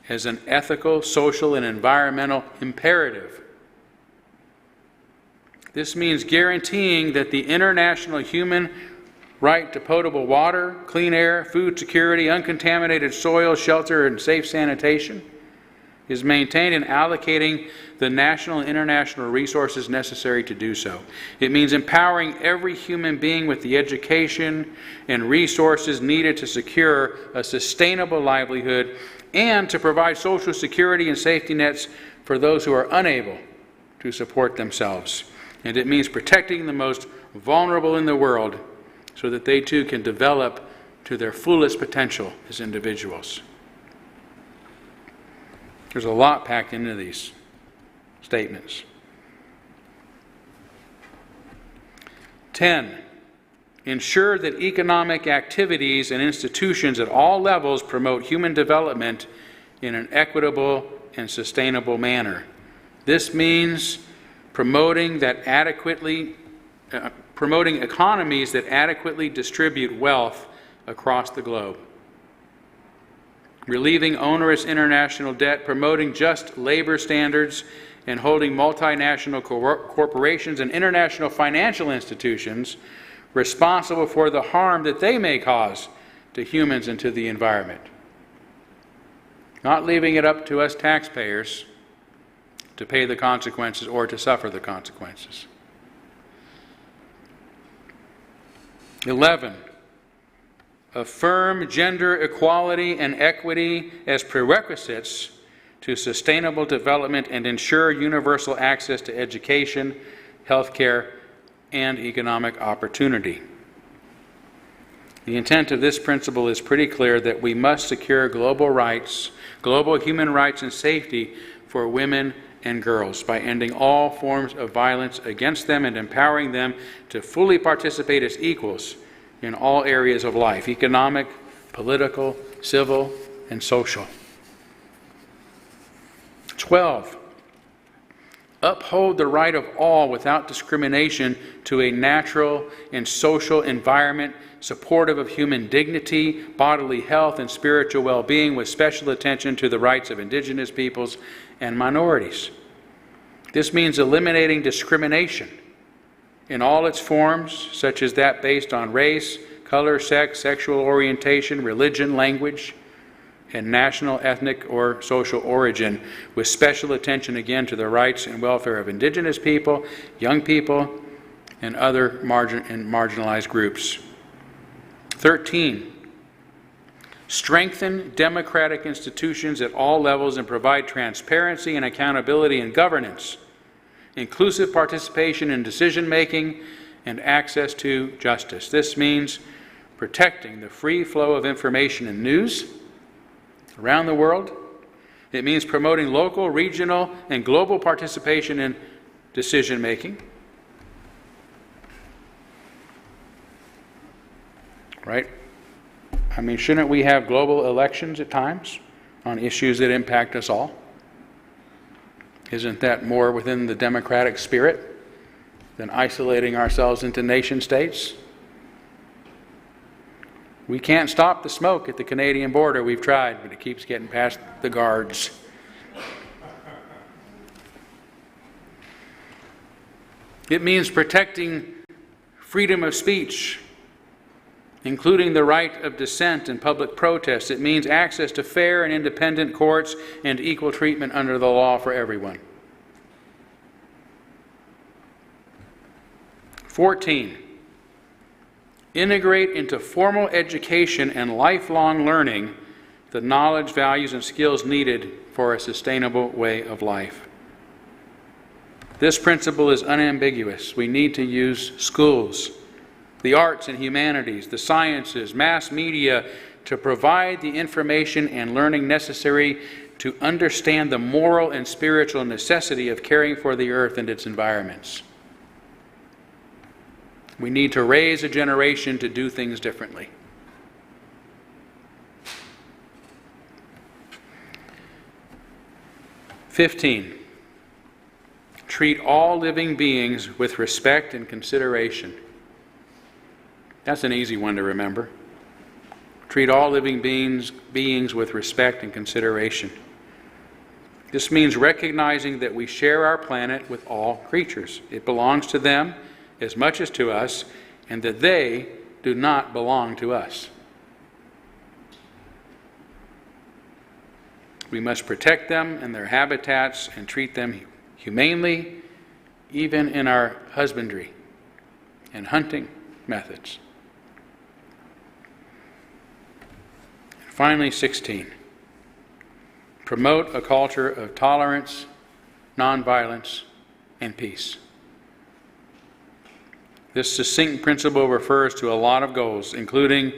as an ethical, social, and environmental imperative. This means guaranteeing that the international human right to potable water, clean air, food security, uncontaminated soil, shelter, and safe sanitation is maintained, and allocating the national and international resources necessary to do so. It means empowering every human being with the education and resources needed to secure a sustainable livelihood and to provide social security and safety nets for those who are unable to support themselves. And it means protecting the most vulnerable in the world so that they too can develop to their fullest potential as individuals. There's a lot packed into these statements. 10, ensure that economic activities and institutions at all levels promote human development in an equitable and sustainable manner. This means promoting economies that adequately distribute wealth across the globe, relieving onerous international debt, promoting just labor standards, and holding multinational corporations and international financial institutions responsible for the harm that they may cause to humans and to the environment. Not leaving it up to us taxpayers to pay the consequences or to suffer the consequences. 11. Affirm gender equality and equity as prerequisites to sustainable development and ensure universal access to education, healthcare, and economic opportunity. The intent of this principle is pretty clear, that we must secure global rights, global human rights and safety for women and girls by ending all forms of violence against them and empowering them to fully participate as equals in all areas of life: economic, political, civil, and social. 12. Uphold the right of all without discrimination to a natural and social environment supportive of human dignity, bodily health, and spiritual well-being, with special attention to the rights of indigenous peoples and minorities. This means eliminating discrimination in all its forms, such as that based on race, color, sex, sexual orientation, religion, language, and national, ethnic, or social origin, with special attention again to the rights and welfare of indigenous people, young people, and other marginalized groups. 13. Strengthen democratic institutions at all levels and provide transparency and accountability in governance, inclusive participation in decision-making, and access to justice. This means protecting the free flow of information and news around the world. It means promoting local, regional, and global participation in decision-making. Right? I mean, shouldn't we have global elections at times on issues that impact us all? Isn't that more within the democratic spirit than isolating ourselves into nation states? We can't stop the smoke at the Canadian border. We've tried, but it keeps getting past the guards. It means protecting freedom of speech, including the right of dissent and public protest. It means access to fair and independent courts and equal treatment under the law for everyone. 14. Integrate into formal education and lifelong learning the knowledge, values, and skills needed for a sustainable way of life. This principle is unambiguous. We need to use schools, the arts and humanities, the sciences, mass media to provide the information and learning necessary to understand the moral and spiritual necessity of caring for the earth and its environments. We need to raise a generation to do things differently. "15. Treat all living beings with respect and consideration." That's an easy one to remember. Treat all living beings with respect and consideration. This means recognizing that we share our planet with all creatures. It belongs to them as much as to us, and that they do not belong to us. We must protect them and their habitats and treat them humanely, even in our husbandry and hunting methods. Finally, 16. Promote a culture of tolerance, nonviolence, and peace. This succinct principle refers to a lot of goals, including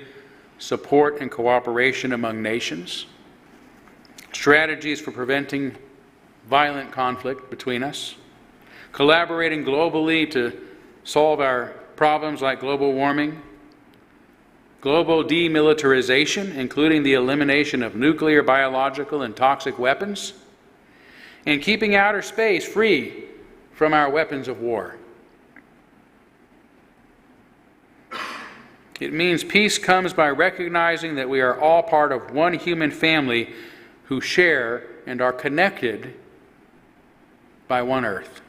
support and cooperation among nations, strategies for preventing violent conflict between us, collaborating globally to solve our problems like global warming, global demilitarization, including the elimination of nuclear, biological, and toxic weapons, and keeping outer space free from our weapons of war. It means peace comes by recognizing that we are all part of one human family who share and are connected by one earth.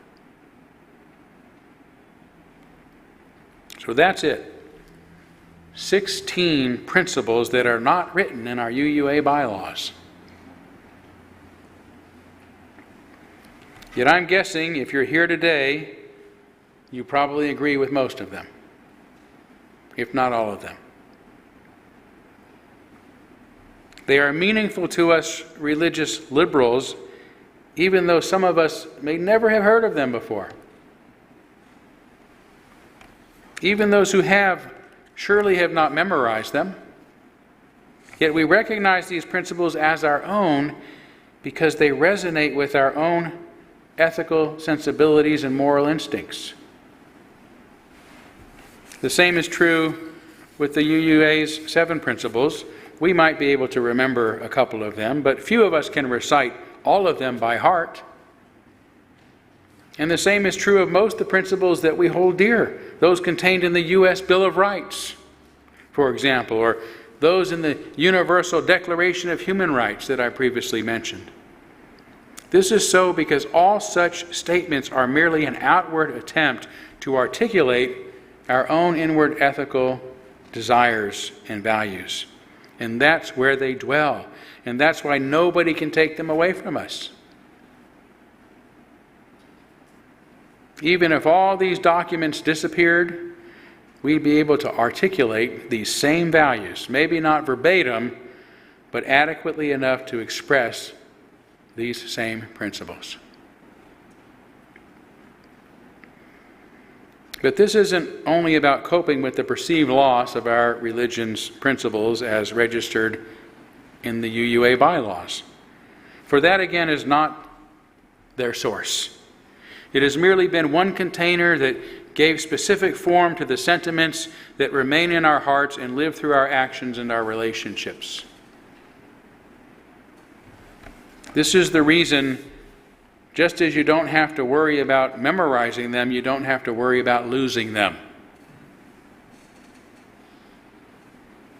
So that's it. 16 principles that are not written in our UUA bylaws. Yet I'm guessing if you're here today, you probably agree with most of them, if not all of them. They are meaningful to us religious liberals, even though some of us may never have heard of them before. Even those who have surely have not memorized them. Yet we recognize these principles as our own because they resonate with our own ethical sensibilities and moral instincts. The same is true with the UUA's 7 principles. We might be able to remember a couple of them, but few of us can recite all of them by heart. And the same is true of most of the principles that we hold dear, those contained in the U.S. Bill of Rights, for example, or those in the Universal Declaration of Human Rights that I previously mentioned. This is so because all such statements are merely an outward attempt to articulate our own inward ethical desires and values. And that's where they dwell. And that's why nobody can take them away from us. Even if all these documents disappeared, we'd be able to articulate these same values, maybe not verbatim, but adequately enough to express these same principles. But this isn't only about coping with the perceived loss of our religion's principles as registered in the UUA bylaws. For that, again, is not their source. It has merely been one container that gave specific form to the sentiments that remain in our hearts and live through our actions and our relationships. This is the reason, just as you don't have to worry about memorizing them, you don't have to worry about losing them.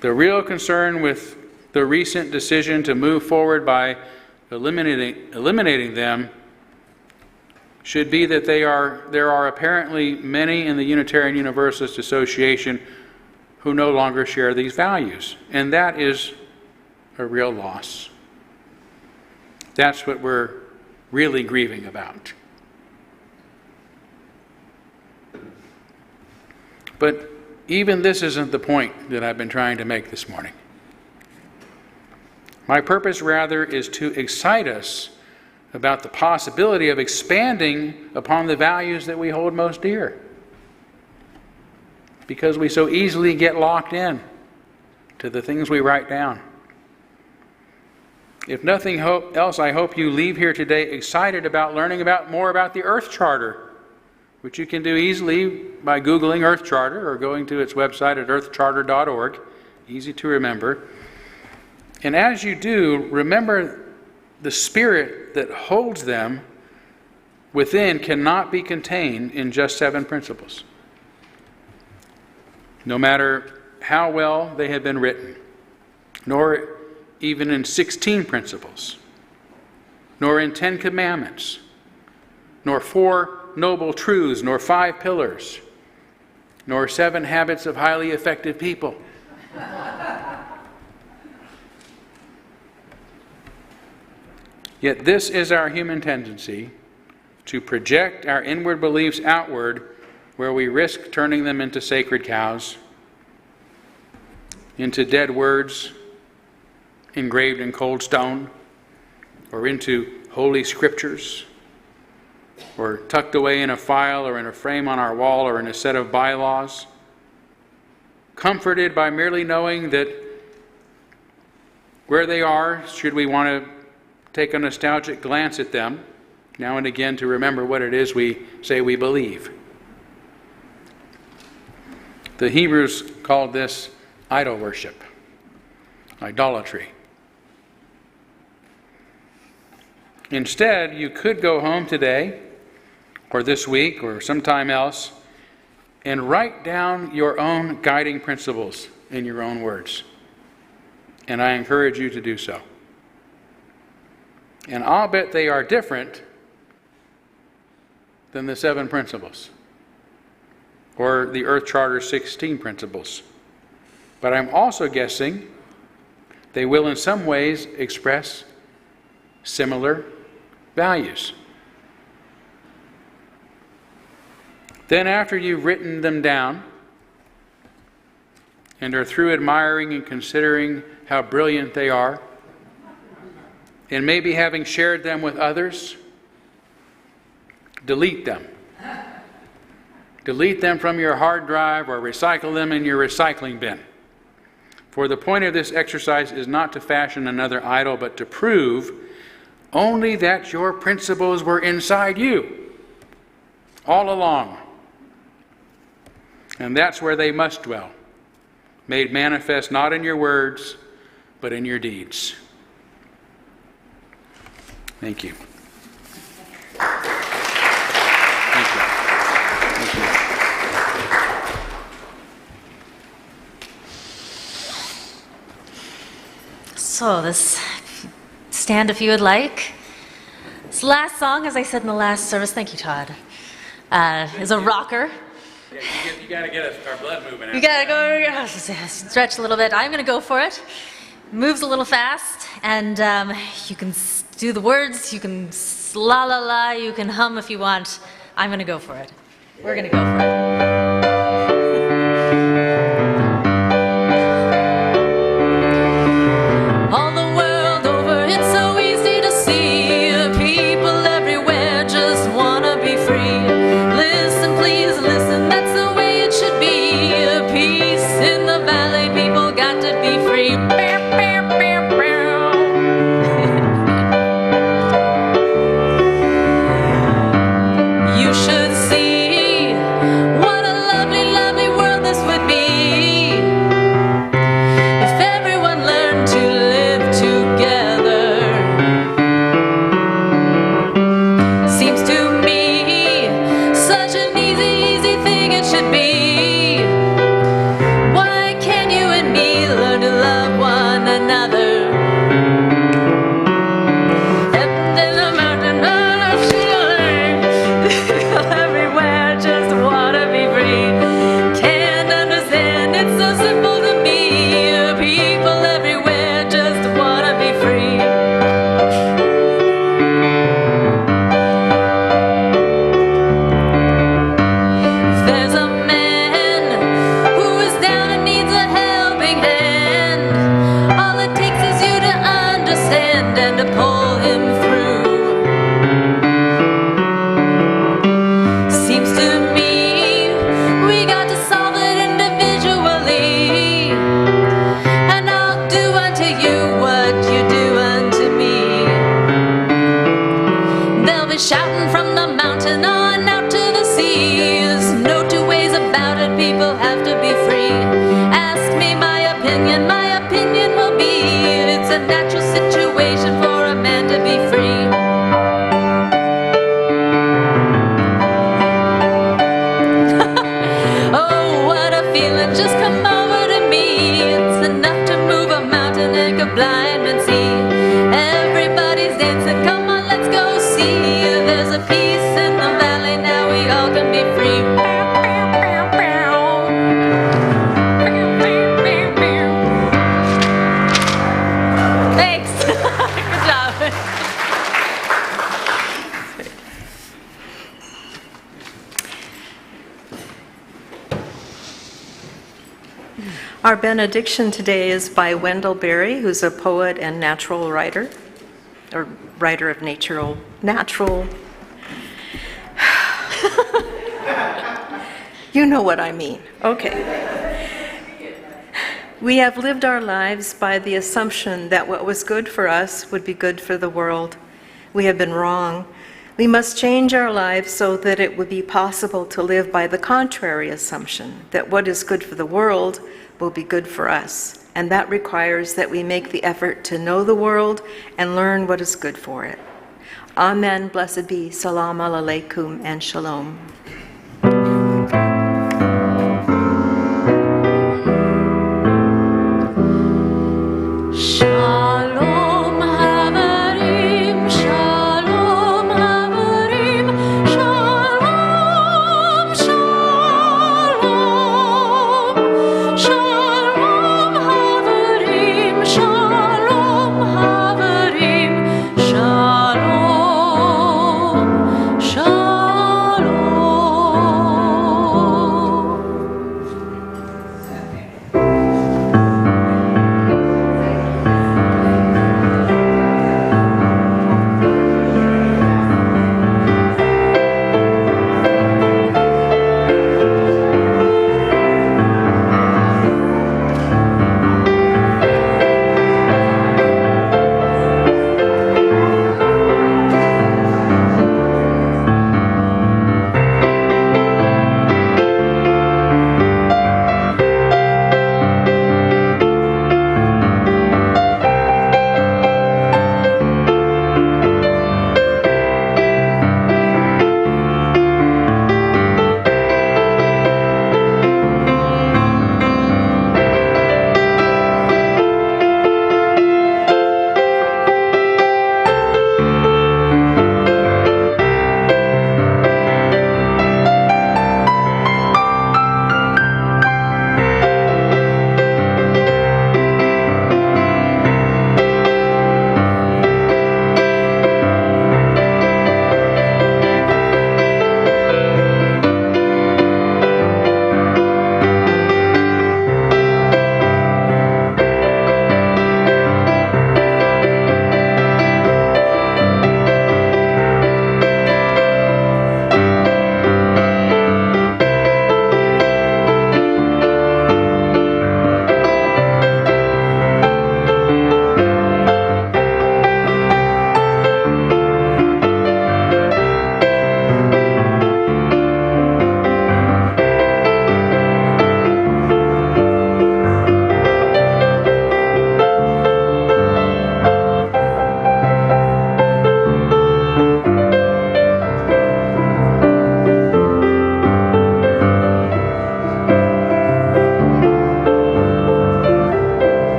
The real concern with the recent decision to move forward by eliminating them should be that there are apparently many in the Unitarian Universalist Association who no longer share these values. And that is a real loss. That's what we're really grieving about. But even this isn't the point that I've been trying to make this morning. My purpose, rather, is to excite us about the possibility of expanding upon the values that we hold most dear, because we so easily get locked in to the things we write down. If nothing else, I hope you leave here today excited about learning more about the Earth Charter, which you can do easily by Googling Earth Charter or going to its website at earthcharter.org. Easy to remember. And as you do, remember the spirit that holds them within cannot be contained in just 7 principles, no matter how well they have been written, nor even in 16 principles, nor in 10 commandments, nor 4 noble truths, nor 5 pillars, nor 7 habits of highly effective people. Yet this is our human tendency, to project our inward beliefs outward, where we risk turning them into sacred cows, into dead words engraved in cold stone, or into holy scriptures, or tucked away in a file or in a frame on our wall or in a set of bylaws, comforted by merely knowing that where they are, should we want to take a nostalgic glance at them now and again to remember what it is we say we believe. The Hebrews called this idol worship, idolatry. Instead, you could go home today, or this week, or sometime else, and write down your own guiding principles in your own words. And I encourage you to do so. And I'll bet they are different than the 7 principles or the Earth Charter 16 principles. But I'm also guessing they will in some ways express similar values. Then after you've written them down and are through admiring and considering how brilliant they are, and maybe having shared them with others, delete them. Delete them from your hard drive or recycle them in your recycling bin. For the point of this exercise is not to fashion another idol, but to prove only that your principles were inside you all along. And that's where they must dwell, made manifest not in your words, but in your deeds. Thank you. Thank you. Thank you. So this, stand if you would like. This last song, as I said in the last service, thank you, Todd, is a rocker. Yeah, you got to get our blood moving. You gotta go stretch a little bit. I'm gonna go for it. Moves a little fast, and you can do the words, you can la la la, you can hum if you want. I'm gonna go for it. We're gonna go for it. All the world over, it's so easy to see. People everywhere just wanna be free. Listen, please listen, that's the way it should be. Peace in the valley, people got to be free. You should see what a lovely, lovely world this would be if everyone learned to live together. Seems to me such an easy, easy thing it should be. Why can't you and me learn to love one another? Up in the mountain, everywhere just wanna be free. Can't understand, it's so simple to me. People everywhere just wanna be free. If there's a man who is down and needs a helping hand, all it takes is you to understand and to pull him through. Seems to me we got to solve it individually, and I'll do unto you what you do unto me. They'll be shouting from the mountain on out to the seas. No two ways about it, people have to be free. Ask me my opinion will be it's a natural situation for a man to be free. Oh, what a feeling, just come over to me. It's enough to move a mountain and go blind and see. Everybody's dancing, come on, let's go see. There's a peace in the valley, now we all can be free. Thanks. Good job. Our benediction today is by Wendell Berry, who's a poet and natural writer, or writer of natural. You know what I mean. Okay. We have lived our lives by the assumption that what was good for us would be good for the world. We have been wrong. We must change our lives so that it would be possible to live by the contrary assumption, that what is good for the world will be good for us. And that requires that we make the effort to know the world and learn what is good for it. Amen, blessed be, salam alaikum, and shalom.